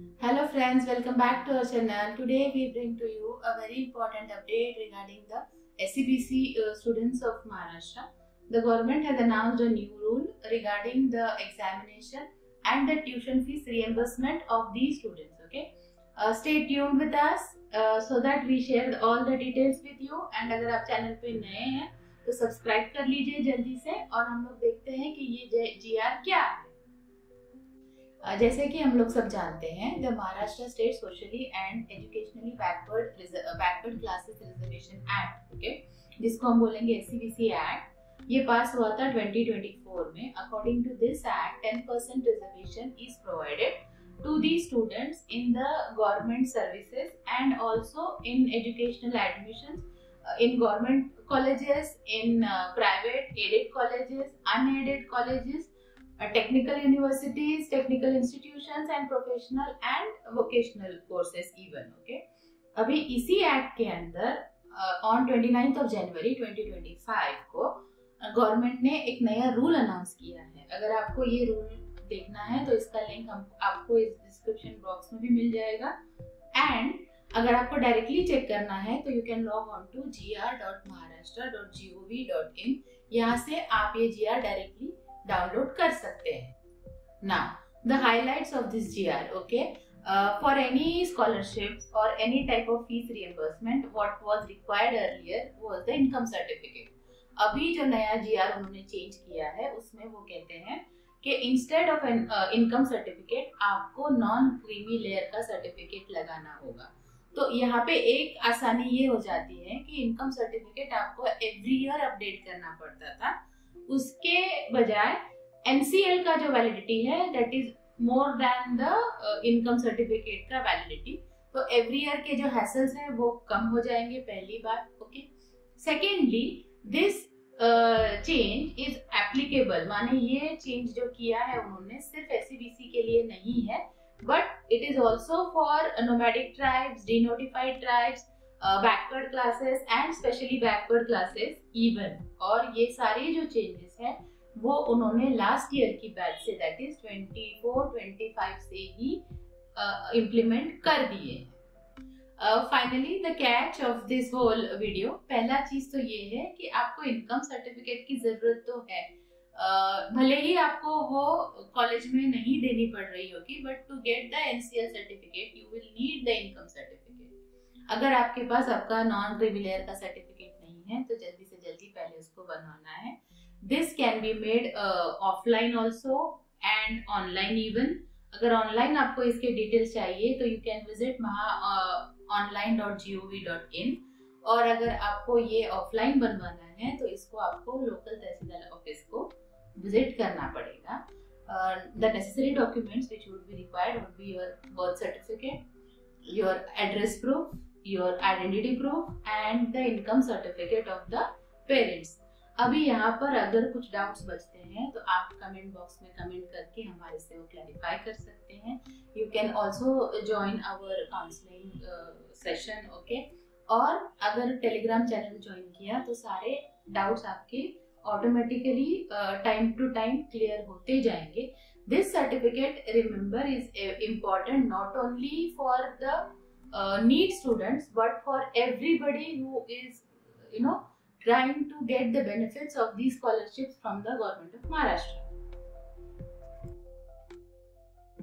Hello friends, welcome back to our channel. Today we bring to you a very important update regarding the SCBC students of Maharashtra. The government has announced a new rule regarding the examination and the tuition fees reimbursement of these students. Okay, stay tuned with us so that we share all the details with you. And अगर आप channel पे नए हैं तो subscribe कर लीजिए जल्दी से और हम लोग देखते हैं कि ये GR क्या है। जैसे कि हम लोग सब जानते हैं the Maharashtra state socially and educationally backward classes reservation act, okay, जिसको हम बोलेंगे SCBC एक्ट, ये पास हुआ था 2024 में। According to this act 10% reservation is provided to the students in the government services and also in educational admission in government colleges, in private aided colleges, unaided colleges, technical universities, technical institutions and professional and vocational courses even. Okay, अभी इसी act के अंदर on 29th of January 2025 को government ने एक नया rule announce किया है। अगर आपको ये रूल देखना है तो इसका लिंक आपको इस डिस्क्रिप्शन बॉक्स में भी मिल जाएगा, एंड अगर आपको डायरेक्टली चेक करना है तो you can log on to gr.maharashtra.gov.in। यहाँ से आप ये GR डायरेक्टली डाउनलोड कर सकते हैं। Now, the highlights of this GR, okay? For any scholarships or any type of fees reimbursement, what was required earlier was the income certificate. अभी जो नया GR उन्होंने चेंज किया है उसमें वो कहते हैं कि इंस्टेड ऑफ इनकम सर्टिफिकेट आपको नॉन क्रीमी लेयर का सर्टिफिकेट लगाना होगा। तो यहाँ पे एक आसानी ये हो जाती है कि इनकम सर्टिफिकेट आपको एवरी ईयर अपडेट करना पड़ता था, उसके बजाय NCL का जो वैलिडिटी है that is more than the income certificate का वैलिडिटी। तो एवरी ईयर के जो हैसल्स हैं वो कम हो जाएंगे, पहली बात। Okay, secondly this change is applicable, माने ये चेंज जो किया है उन्होंने सिर्फ SCBC के लिए नहीं है, but it is also for nomadic tribes, denotified tribes, backward classes and specially backward classes even। और ये सारे जो changes हैं वो उन्होंने लास्ट ईयर की बैच से दैट इज 24-25 से ही इम्प्लीमेंट कर दिए। Finally the catch of this whole video, पहला चीज तो ये है कि आपको इनकम सर्टिफिकेट की जरूरत तो है, भले ही आपको वो कॉलेज में नहीं देनी पड़ रही होगी, but to get the NCL certificate you will need the income certificate. अगर आपके पास आपका नॉन क्रीमी लेयर का सर्टिफिकेट नहीं है तो जल्दी से जल्दी पहले उसको बनवाना है। This can be made offline also and online even. अगर ऑनलाइन आपको इसके डिटेल्स चाहिए तो यू कैन विजिट online.gov.in, और अगर आपको ये ऑफलाइन बनवाना है तो इसको आपको लोकल तहसीलदार ऑफिस को विजिट करना पड़ेगा। The necessary documents which would be required would be your birth certificate, your address proof, your identity proof and the income certificate of the parents. अभी यहाँ पर अगर कुछ डाउट्स बचते हैं तो आप कमेंट बॉक्स में कमेंट करके हमारे से वो क्लैरिफाई कर सकते हैं। You can also join our counselling session, okay. और अगर टेलीग्राम चैनल ज्वाइन किया तो सारे डाउट्स आपके automatically time to time clear होते जाएंगे। This certificate remember is important not only for the NEET students but for everybody who is trying to get the benefits of these scholarships from the government of Maharashtra.